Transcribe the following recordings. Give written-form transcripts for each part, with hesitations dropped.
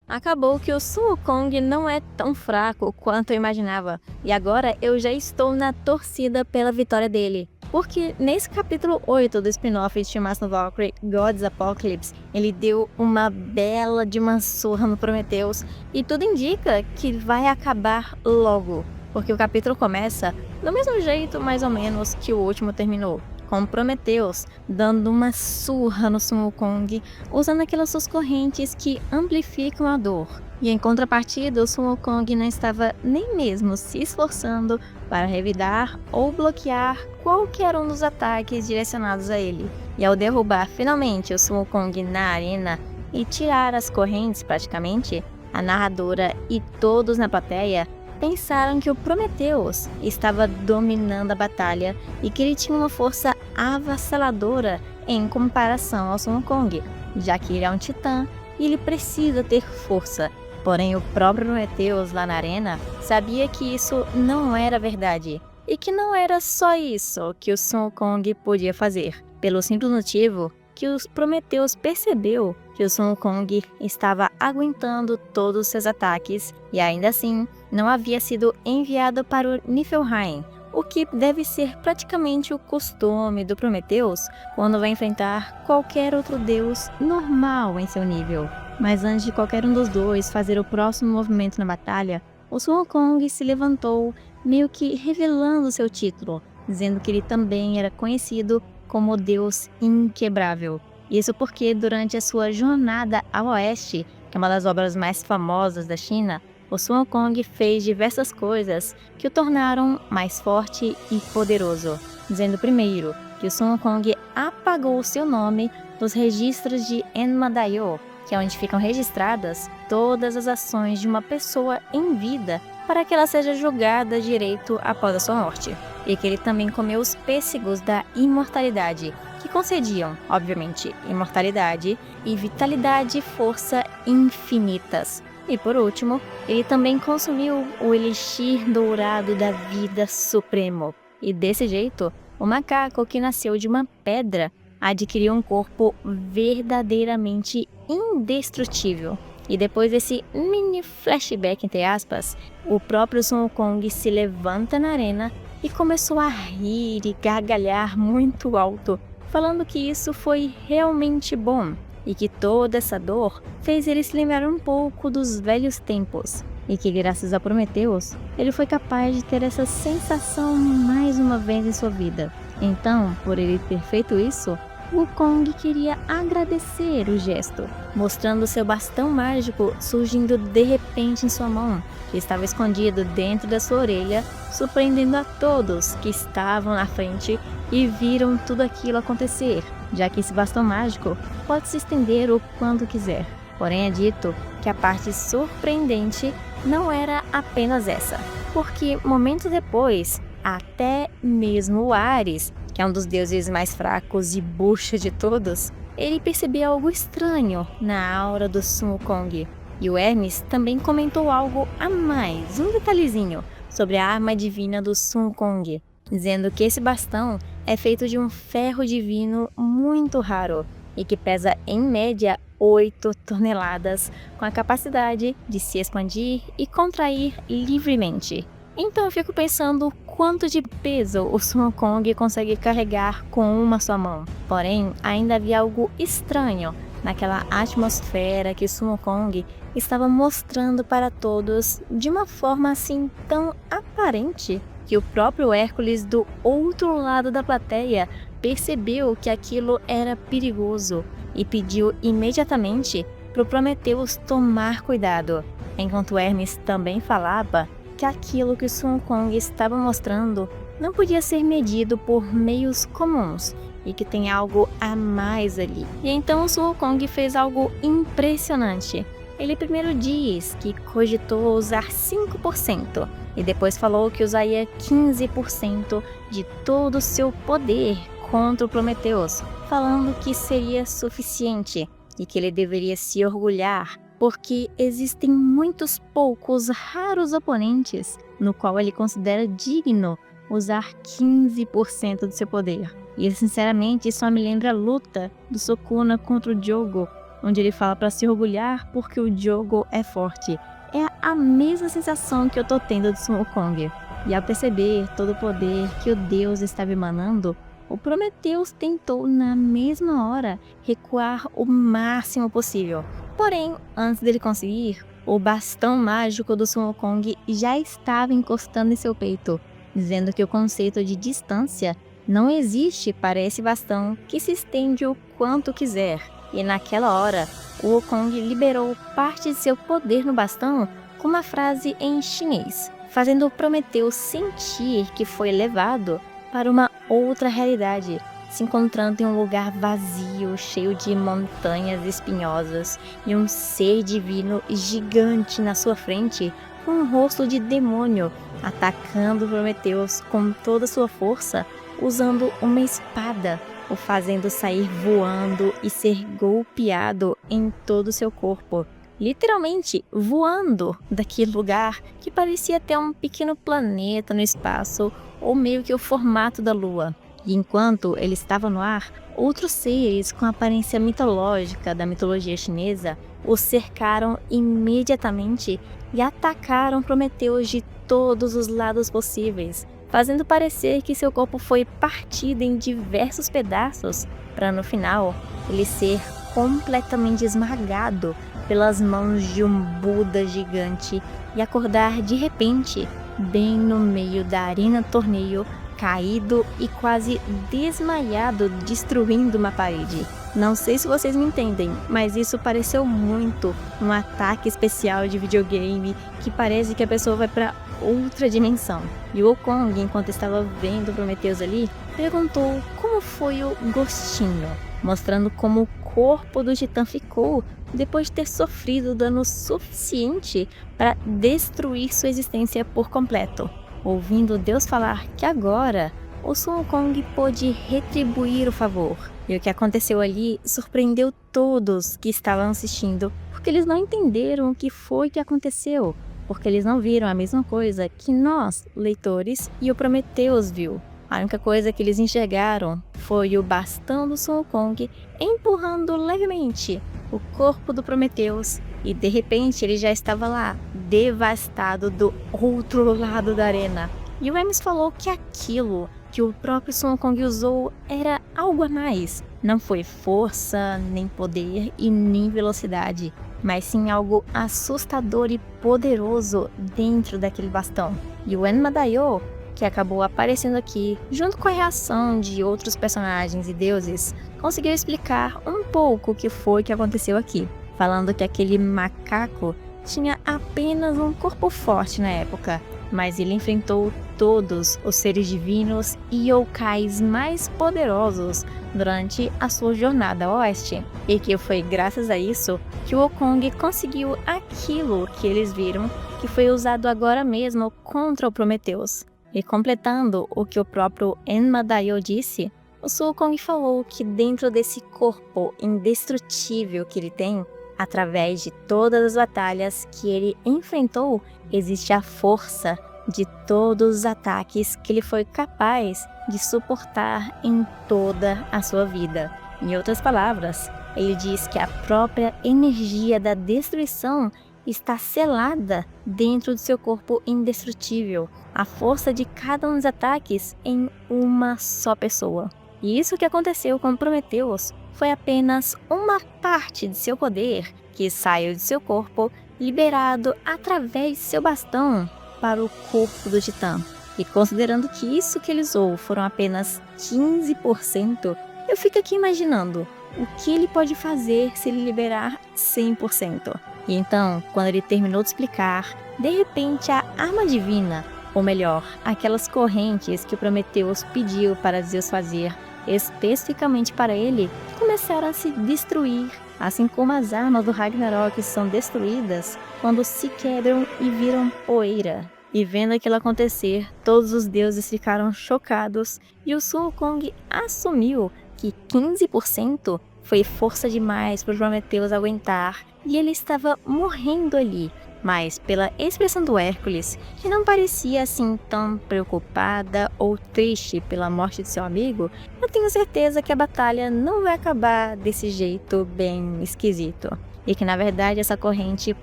Acabou que o Sun Wukong não é tão fraco quanto eu imaginava, e agora eu já estou na torcida pela vitória dele. Porque nesse capítulo 8 do spin-off de Shimas no Valkyrie, God's Apocalypse, ele deu uma bela de uma surra no Prometheus, e tudo indica que vai acabar logo, porque o capítulo começa do mesmo jeito mais ou menos que o último terminou, com Prometheus dando uma surra no Sun Wukong, usando aquelas suas correntes que amplificam a dor. E em contrapartida, o Sun Wukong não estava nem mesmo se esforçando para revidar ou bloquear qualquer um dos ataques direcionados a ele. E ao derrubar finalmente o Sun Wukong na arena e tirar as correntes praticamente, a narradora e todos na plateia pensaram que o Prometheus estava dominando a batalha e que ele tinha uma força avassaladora em comparação ao Sun Wukong, já que ele é um titã e ele precisa ter força. Porém, o próprio Prometheus lá na arena sabia que isso não era verdade e que não era só isso que o Sun Wukong podia fazer, pelo simples motivo que o Prometheus percebeu que o Sun Wukong estava aguentando todos os seus ataques e ainda assim não havia sido enviado para o Niflheim, o que deve ser praticamente o costume do Prometheus quando vai enfrentar qualquer outro deus normal em seu nível. Mas antes de qualquer um dos dois fazer o próximo movimento na batalha, o Sun Wukong se levantou, meio que revelando seu título, dizendo que ele também era conhecido como o Deus Inquebrável. Isso porque durante a sua jornada ao oeste, que é uma das obras mais famosas da China, o Sun Wukong fez diversas coisas que o tornaram mais forte e poderoso, dizendo primeiro que o Sun Wukong apagou seu nome dos registros de Enma Daioh, que é onde ficam registradas todas as ações de uma pessoa em vida para que ela seja julgada direito após a sua morte. E que ele também comeu os pêssegos da imortalidade, que concediam, obviamente, imortalidade e vitalidade e força infinitas. E por último, ele também consumiu o elixir dourado da vida supremo. E desse jeito, o macaco que nasceu de uma pedra adquiriu um corpo verdadeiramente indestrutível. E depois desse mini flashback, entre aspas, o próprio Sun Wukong se levanta na arena e começou a rir e gargalhar muito alto, falando que isso foi realmente bom e que toda essa dor fez ele se lembrar um pouco dos velhos tempos e que graças a Prometheus ele foi capaz de ter essa sensação mais uma vez em sua vida. Então, por ele ter feito isso, Wukong queria agradecer o gesto, mostrando seu bastão mágico surgindo de repente em sua mão, que estava escondido dentro da sua orelha, surpreendendo a todos que estavam na frente e viram tudo aquilo acontecer, já que esse bastão mágico pode se estender o quanto quiser. Porém é dito que a parte surpreendente não era apenas essa, porque momentos depois, até mesmo o Ares, que é um dos deuses mais fracos e bucha de todos, ele percebeu algo estranho na aura do Sun Wukong. E o Hermes também comentou algo a mais, um detalhezinho, sobre a arma divina do Sun Wukong, dizendo que esse bastão é feito de um ferro divino muito raro e que pesa em média 8 toneladas, com a capacidade de se expandir e contrair livremente. Então eu fico pensando quanto de peso o Sun Wukong consegue carregar com uma só mão. Porém, ainda havia algo estranho naquela atmosfera que Sun Wukong estava mostrando para todos de uma forma assim tão aparente que o próprio Hércules do outro lado da plateia percebeu que aquilo era perigoso e pediu imediatamente para o Prometheus tomar cuidado, enquanto Hermes também falava que aquilo que o Sun Wukong estava mostrando não podia ser medido por meios comuns e que tem algo a mais ali. E então o Sun Wukong fez algo impressionante. Ele primeiro diz que cogitou usar 5% e depois falou que usaria 15% de todo o seu poder contra o Prometheus, falando que seria suficiente e que ele deveria se orgulhar porque existem muitos poucos raros oponentes no qual ele considera digno usar 15% do seu poder. E sinceramente isso só me lembra a luta do Sukuna contra o Diogo, onde ele fala para se orgulhar porque o Jogo é forte. É a mesma sensação que eu tô tendo do Sun Wukong. E ao perceber todo o poder que o deus estava emanando, o Prometheus tentou na mesma hora recuar o máximo possível. Porém, antes dele conseguir, o bastão mágico do Sun Wukong já estava encostando em seu peito, dizendo que o conceito de distância não existe para esse bastão que se estende o quanto quiser. E naquela hora, o Wukong liberou parte de seu poder no bastão com uma frase em chinês, fazendo o Prometheus sentir que foi levado para uma outra realidade, se encontrando em um lugar vazio, cheio de montanhas espinhosas e um ser divino gigante na sua frente, com um rosto de demônio, atacando Prometheus com toda a sua força, usando uma espada, o fazendo sair voando e ser golpeado em todo o seu corpo. Literalmente voando daquele lugar que parecia ter um pequeno planeta no espaço ou meio que o formato da Lua. E enquanto ele estava no ar, outros seres com aparência mitológica da mitologia chinesa o cercaram imediatamente e atacaram Prometheus de todos os lados possíveis, fazendo parecer que seu corpo foi partido em diversos pedaços, para no final ele ser completamente esmagado pelas mãos de um Buda gigante e acordar de repente, bem no meio da arena torneio, caído e quase desmaiado, destruindo uma parede. Não sei se vocês me entendem, mas isso pareceu muito um ataque especial de videogame que parece que a pessoa vai para outra dimensão. E o Wukong, enquanto estava vendo Prometheus ali, perguntou como foi o gostinho, mostrando como o corpo do Titã ficou depois de ter sofrido dano suficiente para destruir sua existência por completo. Ouvindo Deus falar que agora o Sun Wukong pôde retribuir o favor. E o que aconteceu ali surpreendeu todos que estavam assistindo, porque eles não entenderam o que foi que aconteceu, porque eles não viram a mesma coisa que nós, leitores, e o Prometheus viu. A única coisa que eles enxergaram foi o bastão do Sun Wukong empurrando levemente o corpo do Prometheus, e de repente ele já estava lá, devastado do outro lado da arena. E o Hermes falou que aquilo que o próprio Sun Wukong usou era algo a mais. Não foi força, nem poder e nem velocidade, mas sim algo assustador e poderoso dentro daquele bastão. E o Enma-Daioh, que acabou aparecendo aqui, junto com a reação de outros personagens e deuses, conseguiu explicar um pouco o que foi que aconteceu aqui, falando que aquele macaco tinha apenas um corpo forte na época, mas ele enfrentou todos os seres divinos e yokais mais poderosos durante a sua jornada a oeste, e que foi graças a isso que o Wukong conseguiu aquilo que eles viram que foi usado agora mesmo contra o Prometheus. E completando o que o próprio Enma-Daioh disse, o Sun Wukong falou que dentro desse corpo indestrutível que ele tem, através de todas as batalhas que ele enfrentou, existe a força de todos os ataques que ele foi capaz de suportar em toda a sua vida. Em outras palavras, ele diz que a própria energia da destruição está selada dentro do seu corpo indestrutível, a força de cada um dos ataques em uma só pessoa. E isso que aconteceu com Prometheus foi apenas uma parte de seu poder que saiu de seu corpo, liberado através de seu bastão para o corpo do Titã. E considerando que isso que ele usou foram apenas 15%, eu fico aqui imaginando o que ele pode fazer se ele liberar 100%. E então, quando ele terminou de explicar, de repente a arma divina, ou melhor, aquelas correntes que o Prometheus pediu para Zeus fazer especificamente para ele, começaram a se destruir, assim como as armas do Ragnarok são destruídas quando se quebram e viram poeira. E vendo aquilo acontecer, todos os deuses ficaram chocados e o Sun Wukong assumiu que 15% foi força demais para o Prometheus aguentar e ele estava morrendo ali, mas pela expressão do Hércules, que não parecia assim tão preocupada ou triste pela morte de seu amigo, eu tenho certeza que a batalha não vai acabar desse jeito bem esquisito. E que na verdade essa corrente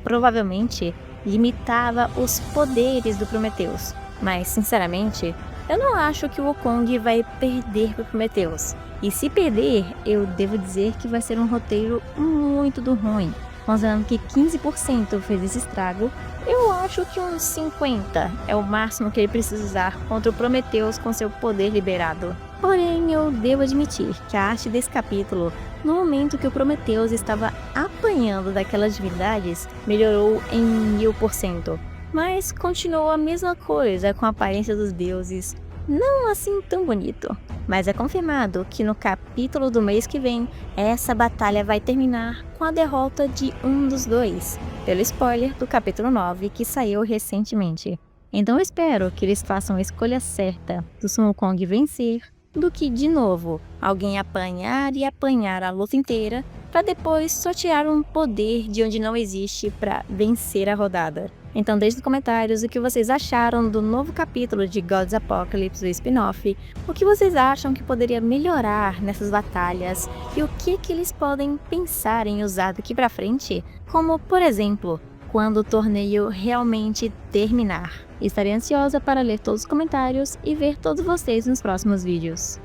provavelmente limitava os poderes do Prometheus. Mas sinceramente, eu não acho que o Wukong vai perder para o Prometheus. E se perder, eu devo dizer que vai ser um roteiro muito do ruim. Considerando que 15% fez esse estrago, eu acho que uns 50% é o máximo que ele precisa usar contra o Prometheus com seu poder liberado. Porém, eu devo admitir que a arte desse capítulo, no momento que o Prometheus estava apanhando daquelas divindades, melhorou em 1000%. Mas continuou a mesma coisa com a aparência dos deuses, não assim tão bonito. Mas é confirmado que no capítulo do mês que vem, essa batalha vai terminar com a derrota de um dos dois, pelo spoiler do capítulo 9 que saiu recentemente. Então eu espero que eles façam a escolha certa do Sun Wukong vencer, do que, de novo, alguém apanhar e apanhar a luta inteira, para depois só tirar um poder de onde não existe para vencer a rodada. Então deixe nos comentários o que vocês acharam do novo capítulo de Gods Apocalypse, do spin-off, o que vocês acham que poderia melhorar nessas batalhas e o que eles podem pensar em usar daqui pra frente, como, por exemplo, quando o torneio realmente terminar. Estarei ansiosa para ler todos os comentários e ver todos vocês nos próximos vídeos.